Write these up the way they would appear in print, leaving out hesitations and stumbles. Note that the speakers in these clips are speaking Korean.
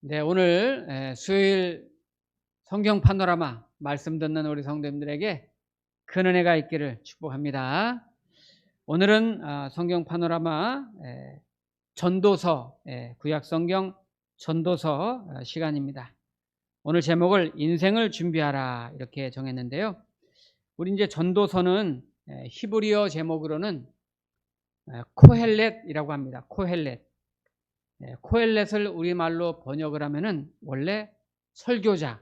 네, 오늘 수요일 성경 파노라마 말씀 듣는 우리 성도님들에게 큰 은혜가 있기를 축복합니다. 오늘은 성경 파노라마 전도서, 구약 성경 전도서 시간입니다. 오늘 제목을 인생을 준비하라 이렇게 정했는데요. 우리 이제 전도서는 히브리어 제목으로는 코헬렛이라고 합니다. 코헬렛. 코헬렛을 우리말로 번역을 하면은 원래 설교자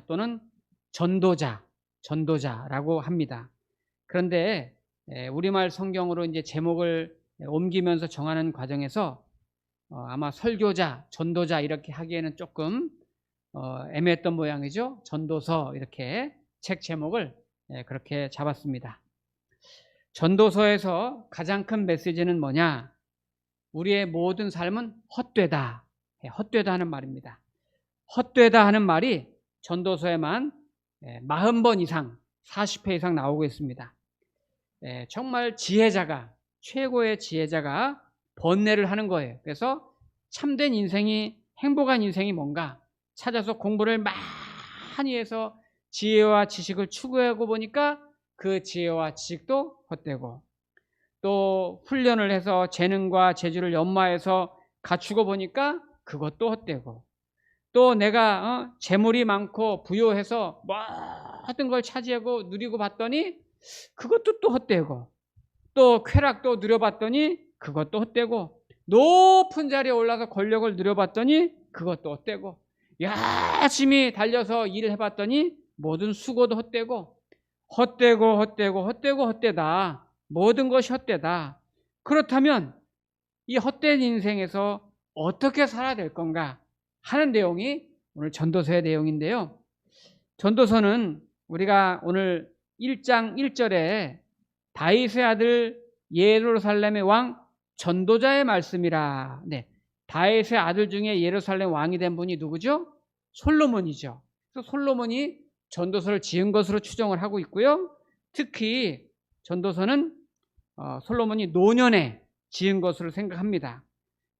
또는 전도자라고 합니다. 그런데 우리말 성경으로 이제 제목을 옮기면서 정하는 과정에서 아마 설교자, 전도자 이렇게 하기에는 조금 애매했던 모양이죠. 전도서 이렇게 책 제목을 그렇게 잡았습니다. 전도서에서 가장 큰 메시지는 뭐냐? 우리의 모든 삶은 헛되다. 헛되다 하는 말입니다. 헛되다 하는 말이 전도서에만 40번 이상, 40회 이상 나오고 있습니다. 정말 지혜자가, 최고의 지혜자가 번뇌를 하는 거예요. 그래서 참된 인생이, 행복한 인생이 뭔가 찾아서 공부를 많이 해서 지혜와 지식을 추구하고 보니까 그 지혜와 지식도 헛되고, 또 훈련을 해서 재능과 재주를 연마해서 갖추고 보니까 그것도 헛되고, 또 내가 재물이 많고 부요해서 모든 걸 차지하고 누리고 봤더니 그것도 또 헛되고, 또 쾌락도 누려봤더니 그것도 헛되고, 높은 자리에 올라서 권력을 누려봤더니 그것도 헛되고, 열심히 달려서 일을 해봤더니 모든 수고도 헛되고, 헛되다. 모든 것이 헛되다. 그렇다면 이 헛된 인생에서 어떻게 살아야 될 건가 하는 내용이 오늘 전도서의 내용인데요. 전도서는 우리가 오늘 1장 1절에 다윗의 아들 예루살렘의 왕 전도자의 말씀이라. 네, 다윗의 아들 중에 예루살렘 왕이 된 분이 누구죠? 솔로몬이죠. 그래서 솔로몬이 전도서를 지은 것으로 추정을 하고 있고요. 특히 전도서는 솔로몬이 노년에 지은 것으로 생각합니다.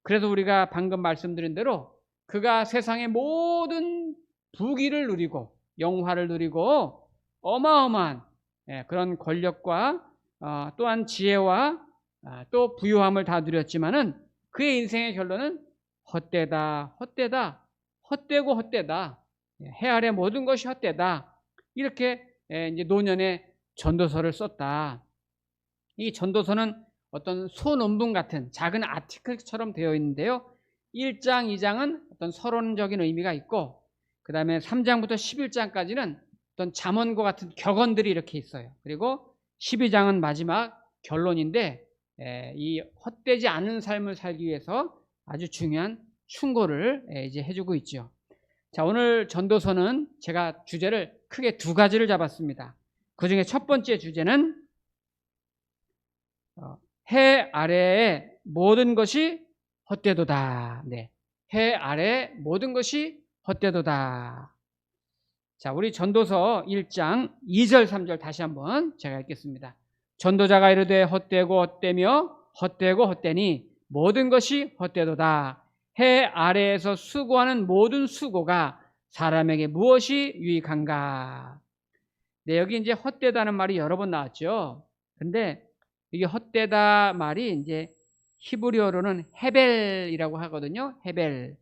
그래서 우리가 방금 말씀드린 대로 그가 세상의 모든 부귀를 누리고 영화를 누리고 어마어마한 그런 권력과 또한 지혜와 또 부유함을 다 누렸지만은 그의 인생의 결론은 헛되다. 해 아래 모든 것이 헛되다. 이렇게 이제 노년에 전도서를 썼다. 이 전도서는 어떤 소논문 같은 작은 아티클처럼 되어 있는데요. 1장, 2장은 어떤 서론적인 의미가 있고, 그 다음에 3장부터 11장까지는 어떤 잠언과 같은 격언들이 이렇게 있어요. 그리고 12장은 마지막 결론인데, 이 헛되지 않은 삶을 살기 위해서 아주 중요한 충고를 이제 해주고 있죠. 자, 오늘 전도서는 제가 주제를 크게 두 가지를 잡았습니다. 그 중에 첫 번째 주제는 해 아래의 모든 것이 헛되도다. 네, 해 아래 모든 것이 헛되도다. 자, 우리 전도서 1장 2절 3절 다시 한번 제가 읽겠습니다. 전도자가 이르되 헛되고 헛되며 헛되고 헛되니 모든 것이 헛되도다. 해 아래에서 수고하는 모든 수고가 사람에게 무엇이 유익한가? 네, 여기 이제 헛되다는 말이 여러 번 나왔죠. 근데 이게 헛되다 말이 이제 히브리어로는 헤벨이라고 하거든요. 헤벨.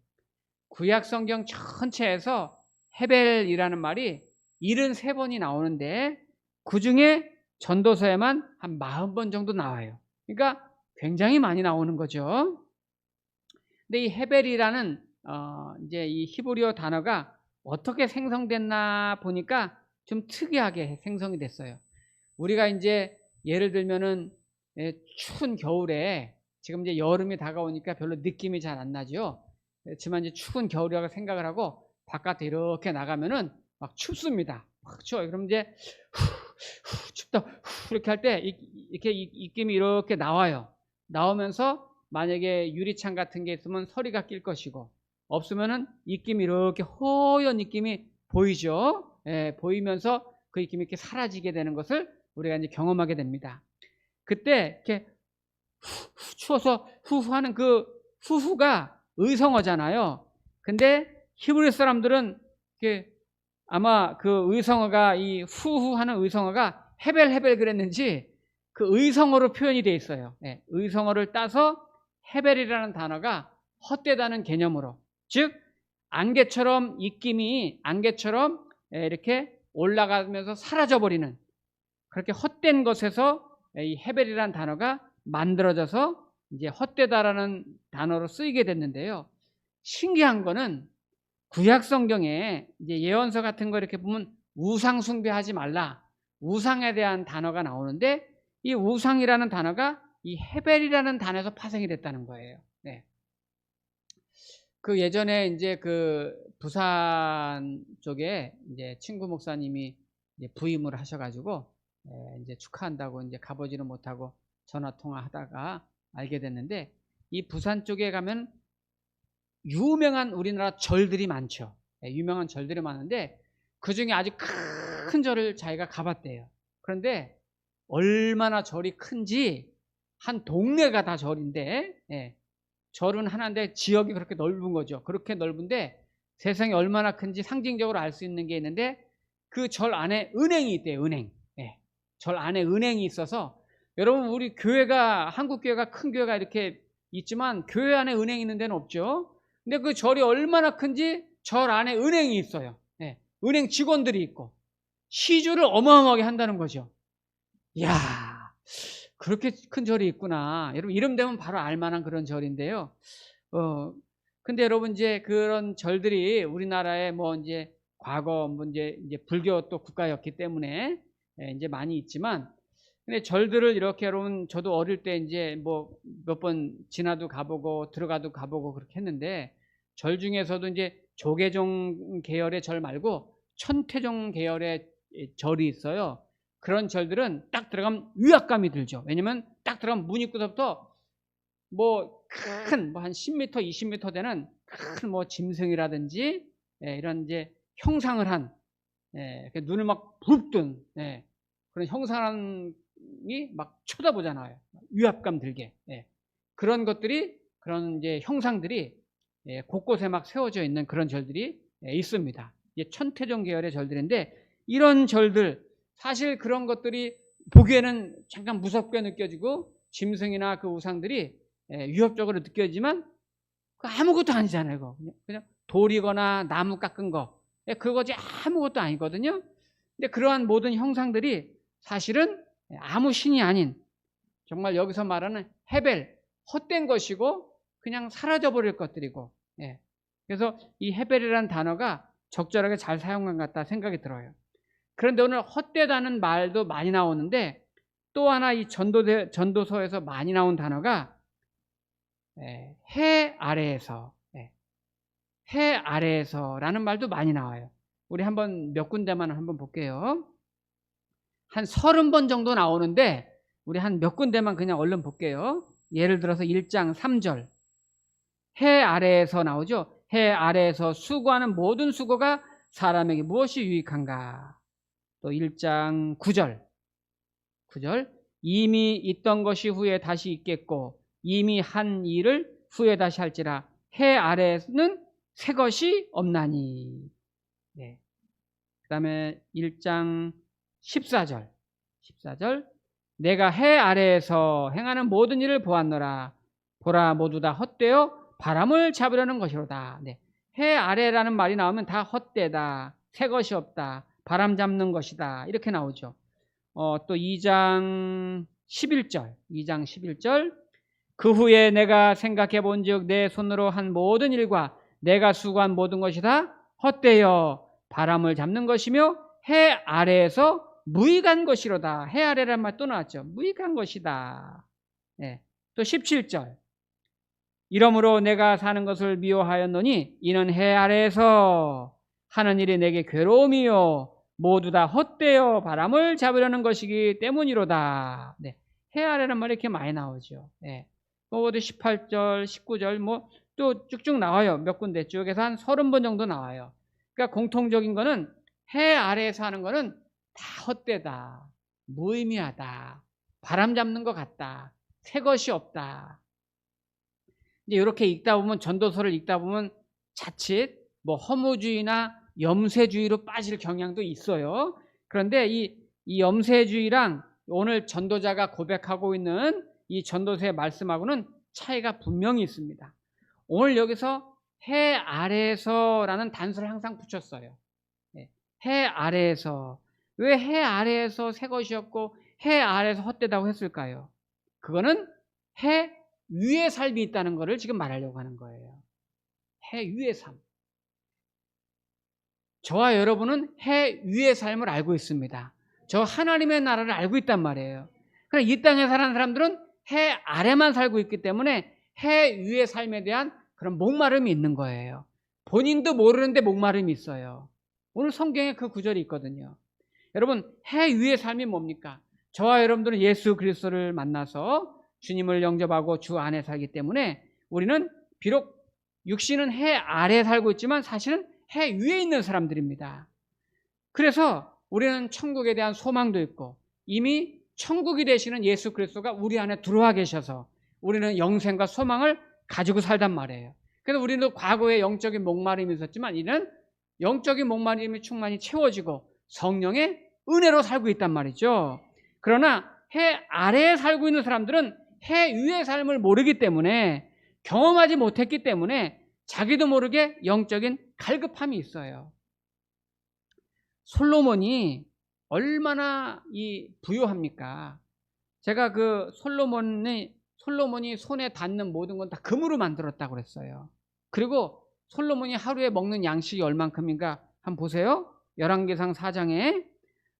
구약 성경 전체에서 헤벨이라는 말이 73번이 나오는데 그 중에 전도서에만 한 40번 정도 나와요. 그러니까 굉장히 많이 나오는 거죠. 근데 이 헤벨이라는 이제 이 히브리어 단어가 어떻게 생성됐나 보니까 좀 특이하게 생성이 됐어요. 우리가 이제 예를 들면은 추운 겨울에, 지금 이제 여름이 다가오니까 별로 느낌이 잘 안 나죠. 그렇지만 이제 추운 겨울이라고 생각을 하고 바깥에 이렇게 나가면은 막 춥습니다. 막 추워요. 그럼 이제 춥다 이렇게 할 때 이렇게 입김이 이렇게 나와요. 나오면서 만약에 유리창 같은 게 있으면 서리가 낄 것이고, 없으면은 입김이 이렇게 허연 입김이 보이죠. 보이면서 그 입김이 이렇게 사라지게 되는 것을 우리가 이제 경험하게 됩니다. 그때 이렇게 추워서 후후하는 그 후후가 의성어잖아요. 근데 히브리 사람들은 아마 그 의성어가 이 후후하는 의성어가 헤벨 그랬는지 그 의성어로 표현이 돼 있어요. 네, 의성어를 따서 헤벨이라는 단어가 헛되다는 개념으로, 즉 안개처럼 입김이 안개처럼 이렇게 올라가면서 사라져버리는 그렇게 헛된 것에서 이 헤벨이라는 단어가 만들어져서 이제 헛되다라는 단어로 쓰이게 됐는데요. 신기한 거는 구약 성경에 이제 예언서 같은 거 이렇게 보면 우상 숭배하지 말라, 우상에 대한 단어가 나오는데 이 우상이라는 단어가 이 헤벨이라는 단어에서 파생이 됐다는 거예요. 네. 그 예전에 이제 그 부산 쪽에 이제 친구 목사님이 이제 부임을 하셔가지고 이제 축하한다고 이제 가보지는 못하고 전화 통화하다가 알게 됐는데, 이 부산 쪽에 가면 유명한 우리나라 절들이 많죠. 유명한 절들이 많은데 그 중에 아주 큰 절을 자기가 가봤대요. 그런데 얼마나 절이 큰지 한 동네가 다 절인데, 절은 하나인데 지역이 그렇게 넓은 거죠. 그렇게 넓은데 세상이 얼마나 큰지 상징적으로 알 수 있는 게 있는데, 그 절 안에 은행이 있대요. 은행. 절 안에 은행이 있어서, 여러분 우리 교회가, 한국 교회가 큰 교회가 이렇게 있지만 교회 안에 은행이 있는 데는 없죠. 근데 그 절이 얼마나 큰지 절 안에 은행이 있어요. 은행 직원들이 있고 시주를 어마어마하게 한다는 거죠. 이야, 그렇게 큰 절이 있구나. 여러분 이름 되면 바로 알만한 그런 절인데요. 근데 여러분 이제 그런 절들이 우리나라에 뭐 이제 과거 뭐 이제 불교 또 국가였기 때문에 이제 많이 있지만, 근데 절들을 이렇게 여러분 저도 어릴 때 이제 뭐 몇 번 지나도 가보고 들어가도 가보고 그렇게 했는데, 절 중에서도 이제 조계종 계열의 절 말고 천태종 계열의 절이 있어요. 그런 절들은 딱 들어가면 위압감이 들죠. 왜냐면 딱 들어가면 문 입구서부터 뭐 큰 뭐 한 10m, 20m 되는 큰 뭐 짐승이라든지 이런 이제 형상을 한 눈을 막 부릅뜬 그런 형상이 막 쳐다보잖아요. 위압감 들게. 그런 것들이, 그런 이제 형상들이 곳곳에 막 세워져 있는 그런 절들이 있습니다. 이게 천태종 계열의 절들인데, 이런 절들 사실 그런 것들이 보기에는 잠깐 무섭게 느껴지고 짐승이나 그 우상들이 위협적으로 느껴지지만 아무것도 아니잖아요. 그냥 돌이거나 나무 깎은 거, 그거지 아무것도 아니거든요. 근데 그러한 모든 형상들이 사실은 아무 신이 아닌, 정말 여기서 말하는 헤벨, 헛된 것이고 그냥 사라져버릴 것들이고, 그래서 이 헤벨이라는 단어가 적절하게 잘 사용한 것 같다 생각이 들어요. 그런데 오늘 헛되다는 말도 많이 나오는데, 또 하나 이 전도서에서 많이 나온 단어가 해 아래에서, 해 아래에서라는 말도 많이 나와요. 우리 한번 몇 군데만 한번 볼게요. 한 30번 정도 나오는데 우리 한 몇 군데만 그냥 얼른 볼게요. 예를 들어서 1장 3절, 해 아래에서 나오죠. 해 아래에서 수고하는 모든 수고가 사람에게 무엇이 유익한가. 또 1장 9절, 이미 있던 것이 후에 다시 있겠고 이미 한 일을 후에 다시 할지라 해 아래에는 새 것이 없나니. 그 다음에 1장 14절, 내가 해 아래에서 행하는 모든 일을 보았노라. 보라, 모두 다 헛되어 바람을 잡으려는 것이로다. 해 아래라는 말이 나오면 다 헛되다, 새 것이 없다, 바람 잡는 것이다, 이렇게 나오죠. 또 2장 11절, 그 후에 내가 생각해 본즉 내 손으로 한 모든 일과 내가 수고한 모든 것이 다 헛되어 바람을 잡는 것이며 해 아래에서 무익한 것이로다. 해 아래란 말 또 나왔죠. 무익한 것이다. 또 17절, 이러므로 내가 사는 것을 미워하였노니 이는 해 아래에서 하는 일이 내게 괴로움이요 모두 다 헛되어 바람을 잡으려는 것이기 때문이로다. 해 아래란 말이 이렇게 많이 나오죠. 그것도 18절, 19절 뭐 또 쭉쭉 나와요. 몇 군데 쭉에서 한 30번 정도 나와요. 그러니까 공통적인 거는 해 아래에서 하는 거는 다 헛되다, 무의미하다, 바람 잡는 것 같다, 새 것이 없다. 이제 이렇게 읽다 보면, 전도서를 읽다 보면 자칫 뭐 허무주의나 염세주의로 빠질 경향도 있어요. 그런데 이 염세주의랑 오늘 전도자가 고백하고 있는 이 전도서의 말씀하고는 차이가 분명히 있습니다. 오늘 여기서 해 아래에서라는 단서를 항상 붙였어요. 해 아래에서. 왜 해 아래에서 새 것이었고 해 아래에서 헛되다고 했을까요? 그거는 해 위의 삶이 있다는 것을 지금 말하려고 하는 거예요. 해 위의 삶. 저와 여러분은 해 위의 삶을 알고 있습니다. 저 하나님의 나라를 알고 있단 말이에요. 그러나 이 땅에 사는 사람들은 해 아래만 살고 있기 때문에 해 위의 삶에 대한 그런 목마름이 있는 거예요. 본인도 모르는데 목마름이 있어요. 오늘 성경에 그 구절이 있거든요. 여러분, 해 위의 삶이 뭡니까? 저와 여러분들은 예수 그리스도를 만나서 주님을 영접하고 주 안에 살기 때문에 우리는 비록 육신은 해 아래에 살고 있지만 사실은 해 위에 있는 사람들입니다. 그래서 우리는 천국에 대한 소망도 있고 이미 천국이 되시는 예수 그리스도가 우리 안에 들어와 계셔서 우리는 영생과 소망을 가지고 살단 말이에요. 그래서 우리는 과거에 영적인 목마름이 있었지만 이는 영적인 목마름이 충만히 채워지고 성령의 은혜로 살고 있단 말이죠. 그러나 해 아래에 살고 있는 사람들은 해 위의 삶을 모르기 때문에 경험하지 못했기 때문에 자기도 모르게 영적인 갈급함이 있어요. 솔로몬이 얼마나 부유합니까? 제가 그 솔로몬이 손에 닿는 모든 건 다 금으로 만들었다고 그랬어요. 그리고 솔로몬이 하루에 먹는 양식이 얼만큼인가 한번 보세요. 열왕기상 4장에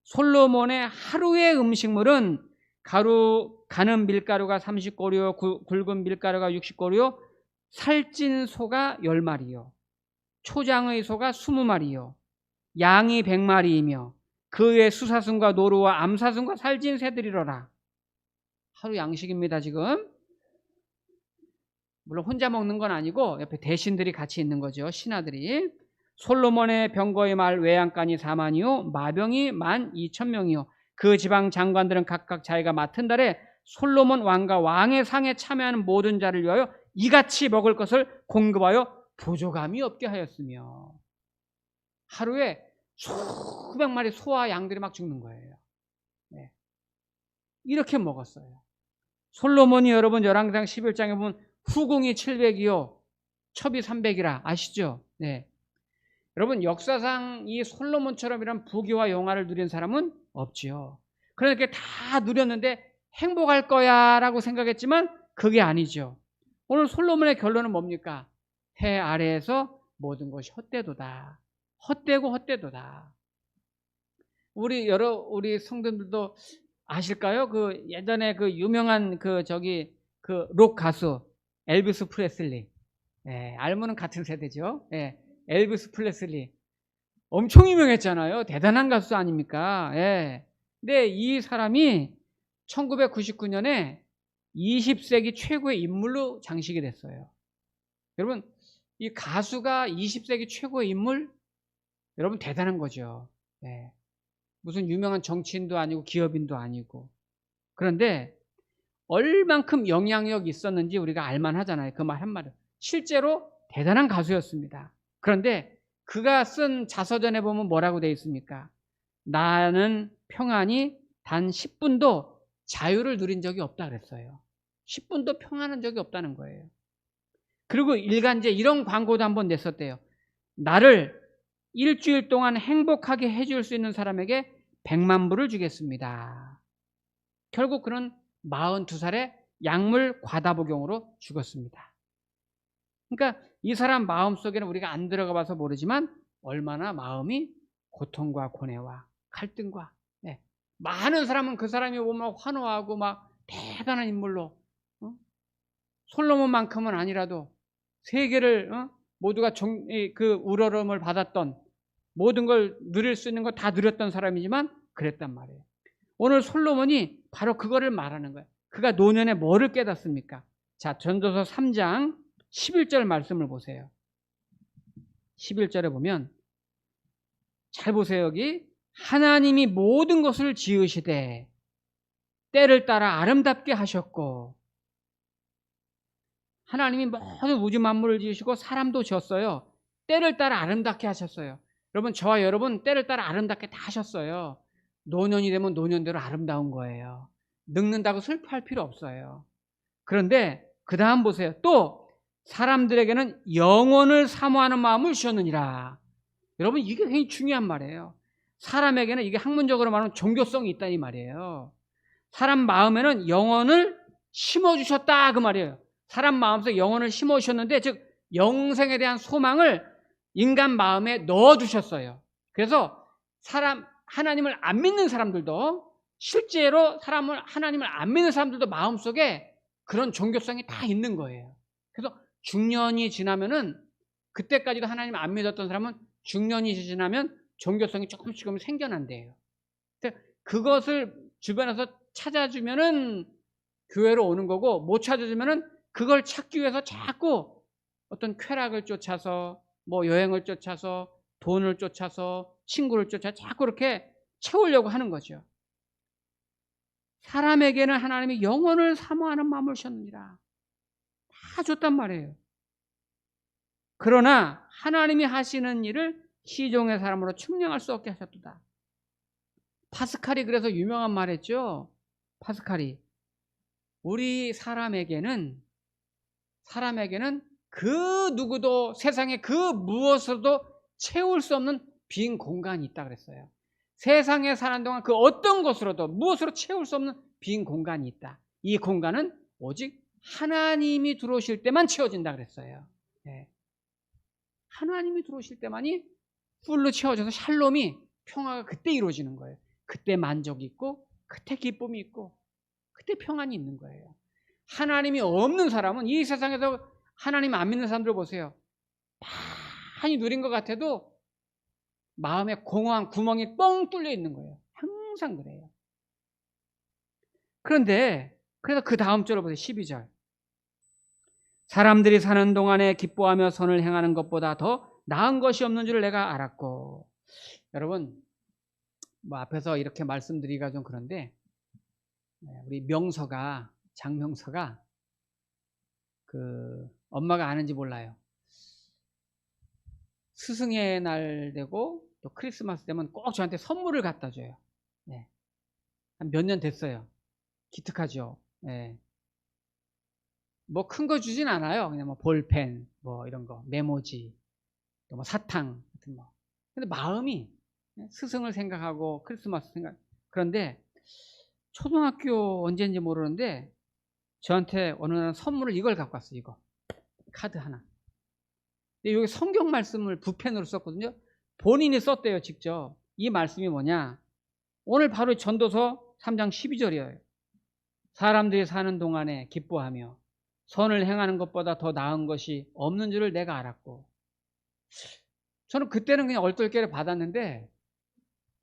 솔로몬의 하루의 음식물은 가는 밀가루가 30고리요, 굵은 밀가루가 60고리요, 살찐 소가 10마리요, 초장의 소가 20마리요, 양이 100마리이며 그 외 수사슴과 노루와 암사슴과 살찐 새들이로라. 하루 양식입니다. 지금 물론 혼자 먹는 건 아니고 옆에 대신들이 같이 있는 거죠. 신하들이. 솔로몬의 병거의 말 외양간이 4만이요 마병이 12,000명이요 그 지방 장관들은 각각 자기가 맡은 달에 솔로몬 왕과 왕의 상에 참여하는 모든 자를 위하여 이같이 먹을 것을 공급하여 부족함이 없게 하였으며. 하루에 수백 마리 소와 양들이 막 죽는 거예요. 네. 이렇게 먹었어요. 솔로몬이 여러분 열왕기상 11장에 보면 후궁이 700이요 첩이 300이라 아시죠? 네. 여러분 역사상 이 솔로몬처럼 이런 부귀와 영화를 누린 사람은 없지요. 그러니까 다 누렸는데 행복할 거야 라고 생각했지만 그게 아니죠. 오늘 솔로몬의 결론은 뭡니까? 해 아래에서 모든 것이 헛되도다. 헛되고 헛되도다. 우리 성도들도 아실까요? 그 예전에 그 유명한 그 록 가수 엘비스 프레슬리. 예, 알면은 같은 세대죠. 예, 엘비스 프레슬리. 엄청 유명했잖아요. 대단한 가수 아닙니까? 예. 근데 이 사람이 1999년에 20세기 최고의 인물로 장식이 됐어요. 여러분, 이 가수가 20세기 최고의 인물? 여러분 대단한 거죠. 예. 무슨 유명한 정치인도 아니고 기업인도 아니고. 그런데 얼만큼 영향력이 있었는지 우리가 알만하잖아요. 그 말 한마디. 실제로 대단한 가수였습니다. 그런데 그가 쓴 자서전에 보면 뭐라고 되어 있습니까? 나는 평안히 단 10분도 자유를 누린 적이 없다 그랬어요. 10분도 평안한 적이 없다는 거예요. 그리고 일간지에 이런 광고도 한번 냈었대요. 나를 일주일 동안 행복하게 해줄 수 있는 사람에게 100만 불을 주겠습니다. 결국 그는 42살에 약물 과다복용으로 죽었습니다. 그러니까 이 사람 마음속에는 우리가 안 들어가 봐서 모르지만 얼마나 마음이 고통과 고뇌와 갈등과 많은 사람은 그 사람이 보면 환호하고 막 대단한 인물로 솔로몬만큼은 아니라도 세계를 모두가 그 우러름을 받았던 모든 걸 누릴 수 있는 거 다 누렸던 사람이지만 그랬단 말이에요. 오늘 솔로몬이 바로 그거를 말하는 거예요. 그가 노년에 뭐를 깨닫습니까? 자, 전도서 3장 11절 말씀을 보세요. 11절에 보면 잘 보세요. 여기 하나님이 모든 것을 지으시되 때를 따라 아름답게 하셨고 하나님이 모든 우주 만물을 지으시고 사람도 지었어요. 때를 따라 아름답게 하셨어요. 여러분, 저와 여러분 때를 따라 아름답게 다 하셨어요. 노년이 되면 노년대로 아름다운 거예요. 늙는다고 슬퍼할 필요 없어요. 그런데 그 다음 보세요. 또 사람들에게는 영원을 사모하는 마음을 주셨느니라. 여러분, 이게 굉장히 중요한 말이에요. 사람에게는 이게 학문적으로 말하면 종교성이 있다 이 말이에요. 사람 마음에는 영혼을 심어주셨다 그 말이에요. 사람 마음속에 영혼을 심어주셨는데, 즉 영생에 대한 소망을 인간 마음에 넣어주셨어요. 그래서 하나님을 안 믿는 사람들도, 실제로 하나님을 안 믿는 사람들도 마음속에 그런 종교성이 다 있는 거예요. 그래서 중년이 지나면은, 그때까지도 하나님 안 믿었던 사람은 중년이 지나면 종교성이 조금씩 생겨난대요. 그것을 주변에서 찾아주면은 교회로 오는 거고, 못 찾아주면은 그걸 찾기 위해서 자꾸 어떤 쾌락을 쫓아서, 뭐 여행을 쫓아서, 돈을 쫓아서, 친구를 쫓아서 자꾸 그렇게 채우려고 하는 거죠. 사람에게는 하나님이 영혼을 사모하는 마음을 주셨느니라. 다 줬단 말이에요. 그러나 하나님이 하시는 일을 시종의 사람으로 측량할 수 없게 하셨도다. 파스칼이 그래서 유명한 말 했죠. 파스칼이 우리 사람에게는 그 누구도 세상에 그 무엇으로도 채울 수 없는 빈 공간이 있다 그랬어요. 세상에 사는 동안 그 어떤 것으로도 무엇으로 채울 수 없는 빈 공간이 있다. 이 공간은 오직 하나님이 들어오실 때만 채워진다 그랬어요. 네. 하나님이 들어오실 때만이 풀로 채워져서 샬롬이, 평화가 그때 이루어지는 거예요. 그때 만족이 있고, 그때 기쁨이 있고, 그때 평안이 있는 거예요. 하나님이 없는 사람은, 이 세상에서 하나님 안 믿는 사람들 보세요. 많이 누린 것 같아도 마음에 공허한 구멍이 뻥 뚫려 있는 거예요. 항상 그래요. 그런데 그래서 그 다음 절을 보세요. 12절. 사람들이 사는 동안에 기뻐하며 선을 행하는 것보다 더 나은 것이 없는 줄 내가 알았고. 여러분, 뭐 앞에서 이렇게 말씀드리기가 좀 그런데, 우리 명서가, 장명서가 엄마가 아는지 몰라요. 스승의 날 되고 또 크리스마스 되면 꼭 저한테 선물을 갖다 줘요. 네. 한 몇 년 됐어요. 기특하죠. 네. 뭐 큰 거 주진 않아요. 그냥 뭐 볼펜, 뭐 이런 거, 메모지, 또 뭐 사탕 같은 거. 근데 마음이 스승을 생각하고 크리스마스 생각. 그런데 초등학교 언제인지 모르는데 저한테 어느 날 선물을 이걸 갖고 왔어요. 이거 카드 하나. 근데 여기 성경 말씀을 붓펜으로 썼거든요. 본인이 썼대요, 직접. 이 말씀이 뭐냐? 오늘 바로 전도서 3장 12절이에요. 사람들이 사는 동안에 기뻐하며 선을 행하는 것보다 더 나은 것이 없는 줄을 내가 알았고. 저는 그때는 그냥 얼떨결에 받았는데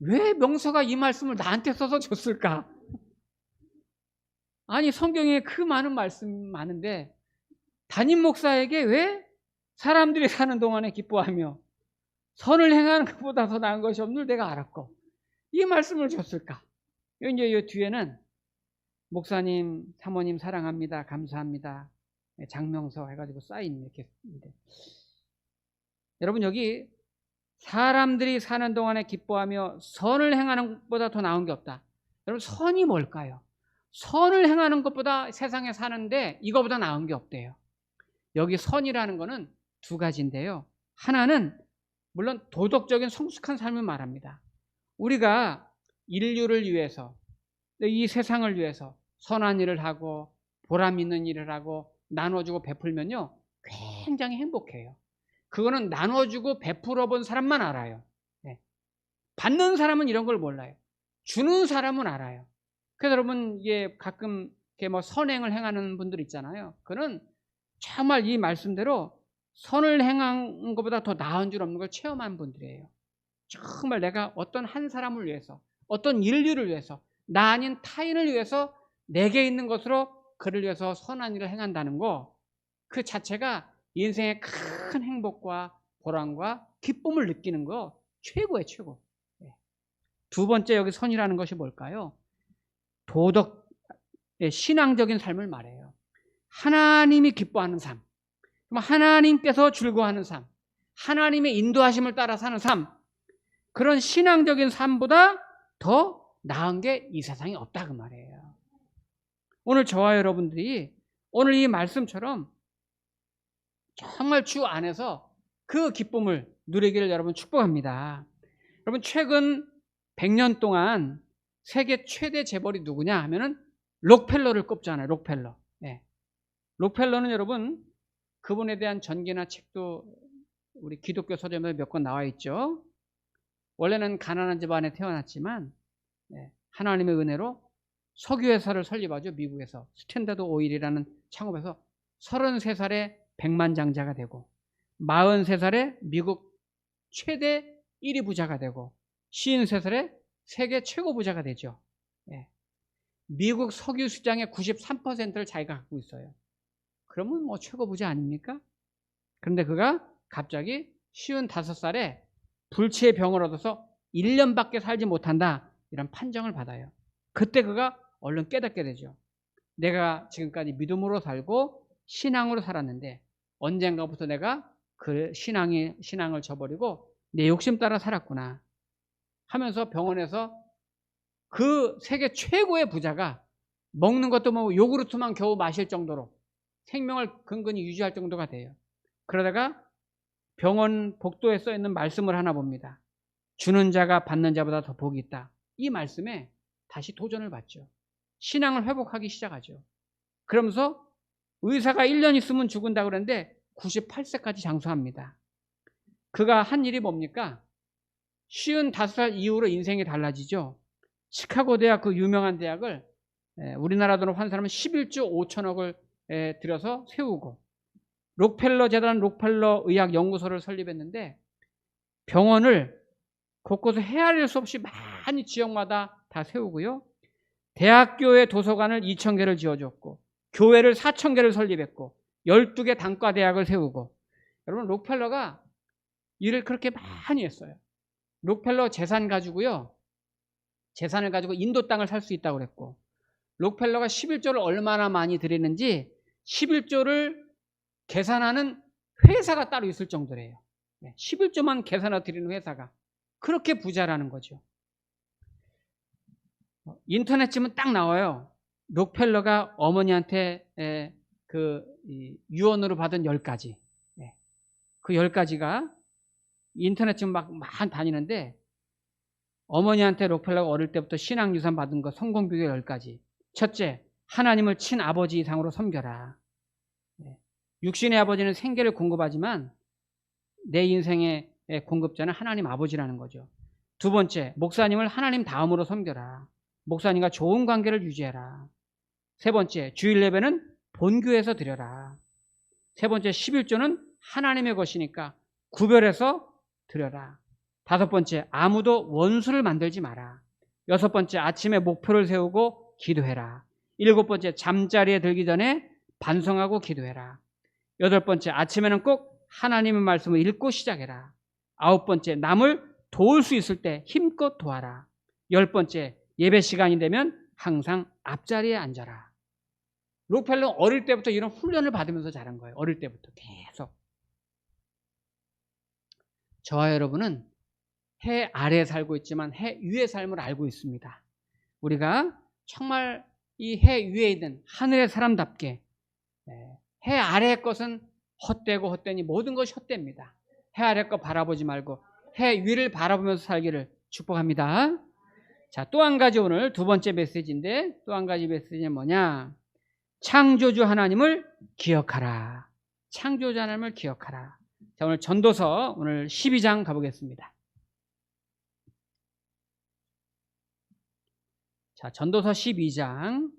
왜 명서가 이 말씀을 나한테 써서 줬을까? 아니, 성경에 그 많은 말씀 많은데 담임 목사에게 왜 사람들이 사는 동안에 기뻐하며 선을 행하는 것보다 더 나은 것이 없는 줄 내가 알았고 이 말씀을 줬을까? 이제 이 뒤에는 목사님, 사모님 사랑합니다, 감사합니다, 장명서 해가지고 사인 이렇게 있는데, 여러분 여기 사람들이 사는 동안에 기뻐하며 선을 행하는 것보다 더 나은 게 없다. 여러분 선이 뭘까요? 선을 행하는 것보다 세상에 사는데 이거보다 나은 게 없대요. 여기 선이라는 거는 두 가지인데요. 하나는 물론 도덕적인 성숙한 삶을 말합니다. 우리가 인류를 위해서, 이 세상을 위해서 선한 일을 하고 보람 있는 일을 하고 나눠주고 베풀면요 굉장히 행복해요. 그거는 나눠주고 베풀어 본 사람만 알아요. 네. 받는 사람은 이런 걸 몰라요. 주는 사람은 알아요. 그래서 여러분 이게 가끔 이렇게 뭐 선행을 행하는 분들 있잖아요. 그는 정말 이 말씀대로 선을 행한 것보다 더 나은 줄 없는 걸 체험한 분들이에요. 정말 내가 어떤 한 사람을 위해서, 어떤 인류를 위해서, 나 아닌 타인을 위해서 내게 있는 것으로 그를 위해서 선한 일을 행한다는 거, 그 자체가 인생의 큰 행복과 보람과 기쁨을 느끼는 거 최고예요, 최고. 두 번째 여기 선이라는 것이 뭘까요? 도덕, 신앙적인 삶을 말해요. 하나님이 기뻐하는 삶, 하나님께서 즐거워하는 삶, 하나님의 인도하심을 따라 사는 삶, 그런 신앙적인 삶보다 더 나은 게 이 세상에 없다 그 말이에요. 오늘 저와 여러분들이 오늘 이 말씀처럼 정말 주 안에서 그 기쁨을 누리기를 여러분 축복합니다. 여러분 최근 100년 동안 세계 최대 재벌이 누구냐 하면은 록펠러를 꼽잖아요. 록펠러. 네. 록펠러는 여러분 그분에 대한 전기나 책도 우리 기독교 서점에 몇 권 나와 있죠. 원래는 가난한 집안에 태어났지만 하나님의 은혜로 석유회사를 설립하죠. 미국에서 스탠다드 오일이라는 창업에서 33살에 백만장자가 되고 43살에 미국 최대 1위 부자가 되고 53살에 세계 최고 부자가 되죠. 미국 석유 시장의 93%를 자기가 갖고 있어요. 그러면 뭐 최고 부자 아닙니까? 그런데 그가 갑자기 55살에 불치의 병을 얻어서 1년밖에 살지 못한다 이런 판정을 받아요. 그때 그가 얼른 깨닫게 되죠. 내가 지금까지 믿음으로 살고 신앙으로 살았는데 언젠가부터 내가 그 신앙을 저버리고 내 욕심 따라 살았구나 하면서 병원에서 그 세계 최고의 부자가 먹는 것도 뭐 요구르트만 겨우 마실 정도로 생명을 근근히 유지할 정도가 돼요. 그러다가 병원 복도에 써 있는 말씀을 하나 봅니다. 주는 자가 받는 자보다 더 복이 있다. 이 말씀에 다시 도전을 받죠. 신앙을 회복하기 시작하죠. 그러면서 의사가 1년 있으면 죽은다 그러는데 98세까지 장수합니다. 그가 한 일이 뭡니까? 55살 이후로 인생이 달라지죠. 시카고 대학 그 유명한 대학을 우리나라 돈으로 환산하면 11조 5천억을 들여서 세우고 록펠러 재단 록펠러 의학 연구소를 설립했는데 병원을 곳곳에 헤아릴 수 없이 많이 지역마다 다 세우고요. 대학교의 도서관을 2,000개를 지어줬고 교회를 4,000개를 설립했고 12개 단과대학을 세우고 여러분 록펠러가 일을 그렇게 많이 했어요. 록펠러 재산을 가지고 인도 땅을 살 수 있다고 그랬고 록펠러가 11조를 얼마나 많이 들였는지 11조를 계산하는 회사가 따로 있을 정도래요. 11조만 계산해 드리는 회사가. 그렇게 부자라는 거죠. 인터넷 치면 딱 나와요. 록펠러가 어머니한테 그 유언으로 받은 10가지. 그 10가지가 인터넷 치면 막 다니는데 어머니한테 록펠러가 어릴 때부터 신앙유산 받은 거 성공 비결 10가지. 첫째, 하나님을 친아버지 이상으로 섬겨라. 육신의 아버지는 생계를 공급하지만 내 인생의 공급자는 하나님 아버지라는 거죠. 두 번째, 목사님을 하나님 다음으로 섬겨라. 목사님과 좋은 관계를 유지해라. 세 번째, 주일 예배는 본교에서 드려라. 세 번째, 11조는 하나님의 것이니까 구별해서 드려라. 다섯 번째, 아무도 원수를 만들지 마라. 여섯 번째, 아침에 목표를 세우고 기도해라. 일곱 번째, 잠자리에 들기 전에 반성하고 기도해라. 여덟 번째, 아침에는 꼭 하나님의 말씀을 읽고 시작해라. 아홉 번째, 남을 도울 수 있을 때 힘껏 도와라. 열 번째, 예배 시간이 되면 항상 앞자리에 앉아라. 록펠러 어릴 때부터 이런 훈련을 받으면서 자란 거예요. 어릴 때부터 계속. 저와 여러분은 해 아래에 살고 있지만 해 위의 삶을 알고 있습니다. 우리가 정말 이 해 위에 있는 하늘의 사람답게 해 아래의 것은 헛되고 헛되니 모든 것이 헛됩니다. 해 아래 것 바라보지 말고 해 위를 바라보면서 살기를 축복합니다. 자, 또 한 가지 오늘 두 번째 메시지인데 또 한 가지 메시지는 뭐냐? 창조주 하나님을 기억하라. 창조주 하나님을 기억하라. 자, 오늘 전도서 오늘 12장 가보겠습니다. 자, 전도서 12장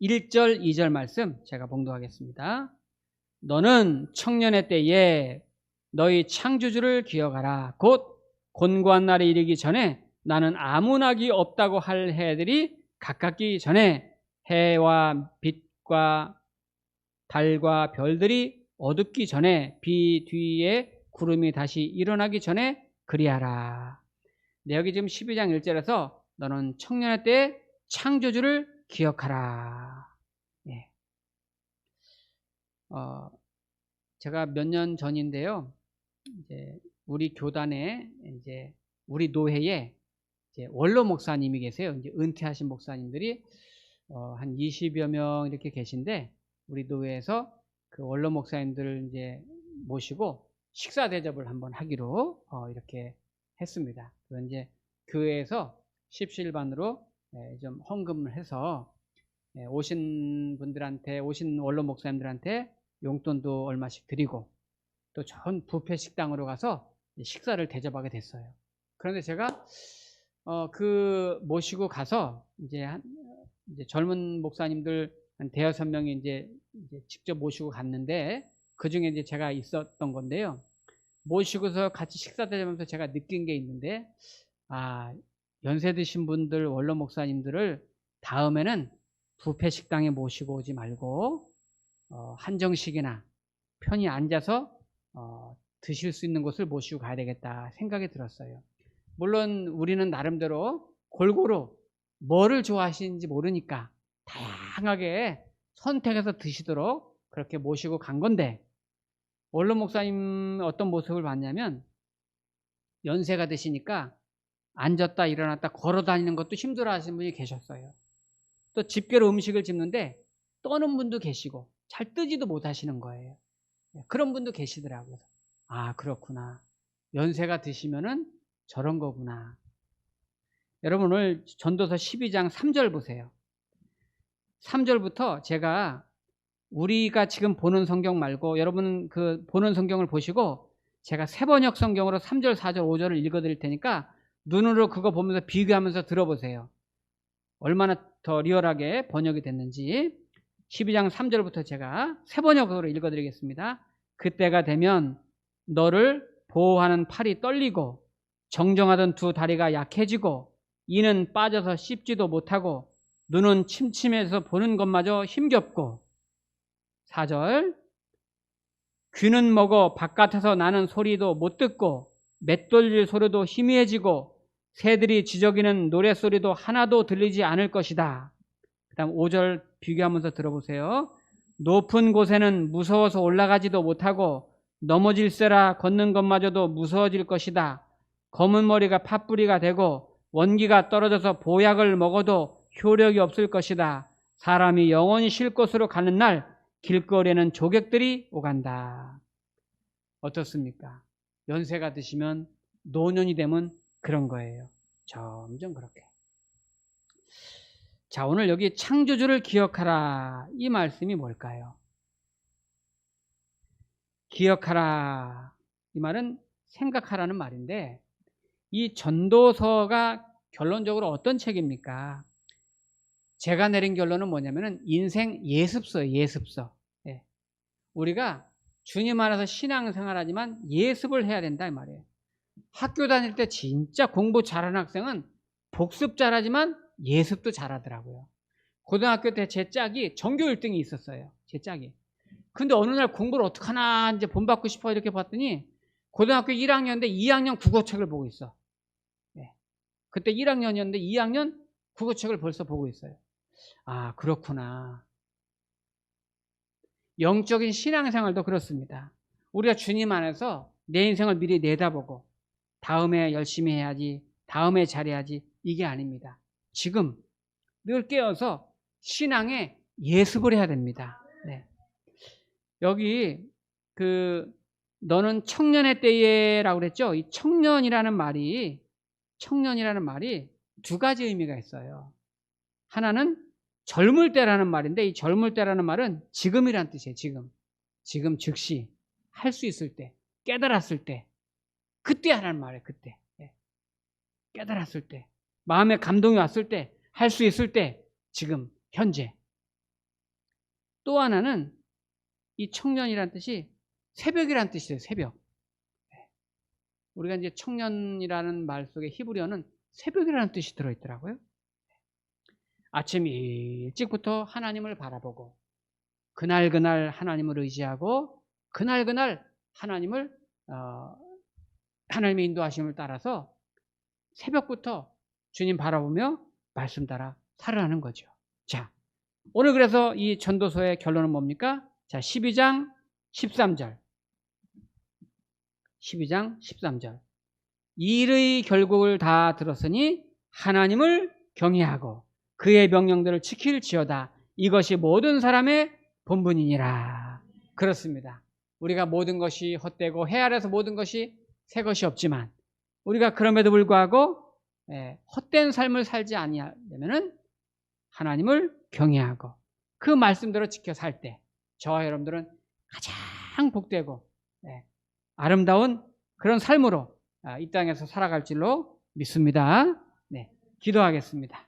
1절 2절 말씀 제가 봉독하겠습니다. 너는 청년의 때에 너희 창조주를 기억하라. 곧 곤고한 날이 이르기 전에 나는 아무 낙이 없다고 할 해들이 가깝기 전에 해와 빛과 달과 별들이 어둡기 전에 비 뒤에 구름이 다시 일어나기 전에 그리하라. 네, 여기 지금 12장 1절에서 너는 청년의 때에 창조주를 기억하라. 예. 제가 몇 년 전인데요. 이제 우리 교단에 이제 우리 노회에 이제 원로 목사님이 계세요. 이제 은퇴하신 목사님들이 한 20여 명 이렇게 계신데 우리 노회에서 그 원로 목사님들을 이제 모시고 식사 대접을 한번 하기로 이렇게 했습니다. 그래서 이제 교회에서 십시일반으로 좀 헌금을 해서 오신 분들한테, 오신 원로 목사님들한테 용돈도 얼마씩 드리고 또 좋은 뷔페 식당으로 가서 식사를 대접하게 됐어요. 그런데 제가 그 모시고 가서 이제 젊은 목사님들 한 대여섯 명이 이제 직접 모시고 갔는데 그 중에 이제 제가 있었던 건데요. 모시고서 같이 식사 대접하면서 제가 느낀 게 있는데, 연세 드신 분들, 원로 목사님들을 다음에는 뷔페 식당에 모시고 오지 말고 한정식이나 편히 앉아서 드실 수 있는 곳을 모시고 가야 되겠다 생각이 들었어요. 물론 우리는 나름대로 골고루 뭐를 좋아하시는지 모르니까 다양하게 선택해서 드시도록 그렇게 모시고 간 건데, 원로 목사님 어떤 모습을 봤냐면 연세가 드시니까 앉았다 일어났다 걸어 다니는 것도 힘들어 하시는 분이 계셨어요. 또 집게로 음식을 집는데 떠는 분도 계시고 잘 뜨지도 못하시는 거예요. 그런 분도 계시더라고요. 그렇구나. 연세가 드시면은 저런 거구나. 여러분 오늘 전도서 12장 3절 보세요. 3절부터 제가 우리가 지금 보는 성경 말고 여러분 그 보는 성경을 보시고 제가 세번역 성경으로 3절, 4절, 5절을 읽어 드릴 테니까 눈으로 그거 보면서 비교하면서 들어보세요. 얼마나 더 리얼하게 번역이 됐는지. 12장 3절부터 제가 세번역으로 읽어 드리겠습니다. 그때가 되면 너를 보호하는 팔이 떨리고 정정하던 두 다리가 약해지고 이는 빠져서 씹지도 못하고 눈은 침침해서 보는 것마저 힘겹고. 4절 귀는 먹어 바깥에서 나는 소리도 못 듣고 맷돌릴 소리도 희미해지고 새들이 지저귀는 노랫소리도 하나도 들리지 않을 것이다. 그 다음 5절 비교하면서 들어보세요. 높은 곳에는 무서워서 올라가지도 못하고 넘어질세라 걷는 것마저도 무서워질 것이다. 검은 머리가 팥뿌리가 되고 원기가 떨어져서 보약을 먹어도 효력이 없을 것이다. 사람이 영원히 쉴 곳으로 가는 날 길거리에는 조객들이 오간다. 어떻습니까? 연세가 드시면 노년이 되면 그런 거예요. 점점 그렇게. 자, 오늘 여기 창조주를 기억하라. 이 말씀이 뭘까요? 기억하라. 이 말은 생각하라는 말인데 이 전도서가 결론적으로 어떤 책입니까? 제가 내린 결론은 뭐냐면은 인생 예습서예요. 예습서. 예. 우리가 주님 안에서 신앙생활하지만 예습을 해야 된다 이 말이에요. 학교 다닐 때 진짜 공부 잘하는 학생은 복습 잘하지만 예습도 잘하더라고요. 고등학교 때 제 짝이 전교 1등이 있었어요. 제 짝이. 근데 어느 날 공부를 어떡하나 이제 본받고 싶어 이렇게 봤더니 고등학교 1학년인데 2학년 국어책을 보고 있어. 네. 그때 1학년이었는데 2학년 국어책을 벌써 보고 있어요. 그렇구나. 영적인 신앙생활도 그렇습니다. 우리가 주님 안에서 내 인생을 미리 내다보고 다음에 열심히 해야지, 다음에 잘해야지 이게 아닙니다. 지금 늘 깨어서 신앙에 예습을 해야 됩니다. 네. 여기 너는 청년의 때에라고 그랬죠. 이 청년이라는 말이 두 가지 의미가 있어요. 하나는 젊을 때라는 말인데 이 젊을 때라는 말은 지금이란 뜻이에요. 지금 즉시 할 수 있을 때, 깨달았을 때, 그때 하라는 말이에요. 그때 깨달았을 때, 마음에 감동이 왔을 때, 할 수 있을 때, 지금 현재. 또 하나는 이 청년이란 뜻이 새벽이란 뜻이에요. 새벽. 우리가 이제 청년이라는 말 속에 히브리어는 새벽이라는 뜻이 들어있더라고요. 아침 일찍부터 하나님을 바라보고 그날 하나님을 의지하고 그날 하나님의 인도하심을 따라서 새벽부터 주님 바라보며 말씀 따라 살아가는 거죠. 자, 오늘 그래서 이 전도서의 결론은 뭡니까? 자, 12장 13절 12장 13절. 일의 결국을 다 들었으니 하나님을 경외하고 그의 명령들을 지킬지어다. 이것이 모든 사람의 본분이니라. 그렇습니다. 우리가 모든 것이 헛되고 해 아래서 모든 것이 새 것이 없지만 우리가 그럼에도 불구하고 헛된 삶을 살지 아니하려면은 하나님을 경외하고 그 말씀대로 지켜 살 때 저와 여러분들은 가장 복되고 아름다운 그런 삶으로 이 땅에서 살아갈 줄로 믿습니다. 네, 기도하겠습니다.